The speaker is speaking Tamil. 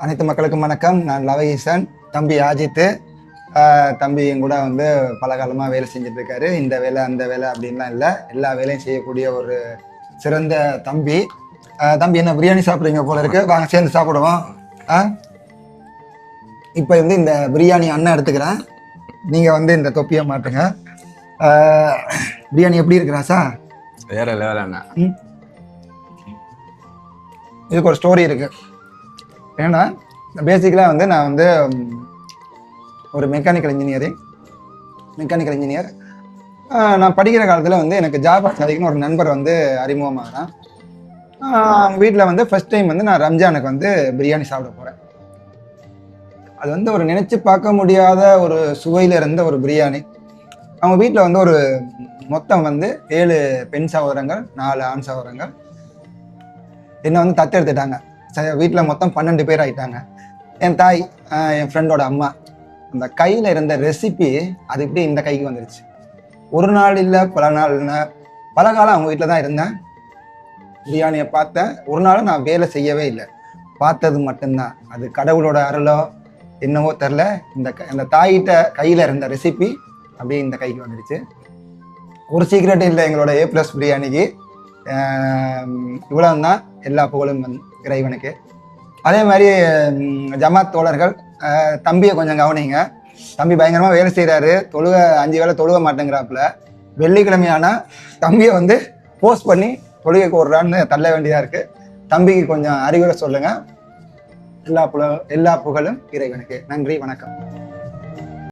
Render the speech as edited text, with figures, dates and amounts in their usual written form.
அனைத்து மக்களுக்கும் வணக்கம். நான் லவஈசன். தம்பி அஜித்து. தம்பி என் கூட வந்து பல காலமாக வேலை செஞ்சுட்டு இருக்காரு. இந்த வேலை அந்த வேலை அப்படின்லாம் இல்லை, எல்லா வேலையும் செய்யக்கூடிய ஒரு சிறந்த தம்பி. தம்பி என்ன பிரியாணி சாப்பிட்றீங்க போல இருக்கு, வாங்க சேர்ந்து சாப்பிடுவோம். இப்போ வந்து இந்த பிரியாணி அண்ணன் எடுத்துக்கிறேன், நீங்கள் வந்து இந்த தொப்பியை மாட்டுங்க. பிரியாணி எப்படி இருக்கிறா சார்? வேற லெவல் அண்ணா. இதுக்கு ஒரு ஸ்டோரி இருக்கு. ஏன்னா பேசிக்கலாக வந்து நான் வந்து ஒரு மெக்கானிக்கல் இன்ஜினியர். நான் படிக்கிற காலத்தில் வந்து எனக்கு ஜாபர் சாதிக்குன்னு ஒரு நண்பர் வந்து அறிமுகமாகறான். வீட்டில் வந்து ஃபர்ஸ்ட் டைம் வந்து நான் ரம்ஜானுக்கு வந்து பிரியாணி சாப்பிட போகிறேன். அது வந்து ஒரு நினச்சி பார்க்க முடியாத ஒரு சுவையில் இருந்த ஒரு பிரியாணி. அவங்க வீட்டில் வந்து ஒரு மொத்தம் வந்து 7 பெண் சகோதரங்கள், 4 ஆண் சகோதரங்கள். என்னை வந்து தத்தெடுத்துட்டாங்க. வீட்டில் மொத்தம் 12 பேர் ஆயிட்டாங்க. என் தாய், என் ஃப்ரெண்டோட அம்மா. அந்த கையில் இருந்த ரெசிபி அது இப்படி இந்த கைக்கு வந்துருச்சு. ஒரு நாள் இல்லை, பல காலம் அவங்க வீட்டில் தான் இருந்தேன். பிரியாணியை பார்த்தேன். ஒரு நாளும் நான் வேலை செய்யவே இல்லை, பார்த்தது மட்டும்தான். அது கடவுளோட அருளோ என்னவோ தெரில, இந்த தாயிட்ட கையில் இருந்த ரெசிபி அப்படியே இந்த கைக்கு வந்துடுச்சு. ஒரு சீக்ரெட் இல்லை எங்களோட A+ பிரியாணிக்கு. இவ்வளவு தான். எல்லா புகழும் இறைவனுக்கு. அதே மாதிரி ஜமாத் தோழர்கள், தம்பியை கொஞ்சம் கவனிங்க. தம்பி பயங்கரமாக வேலை செய்கிறாரு. 5 வேளை தொழுக மாட்டேங்கிறாப்புல. வெள்ளிக்கிழமையானா தம்பியை வந்து போஸ்ட் பண்ணி தொழுகைக்கு ஓடுறான்னு தள்ள வேண்டியதாக இருக்குது. தம்பிக்கு கொஞ்சம் அறிவுரை சொல்லுங்கள். எல்லா புகழும் இறைவனுக்கு. நன்றி, வணக்கம்.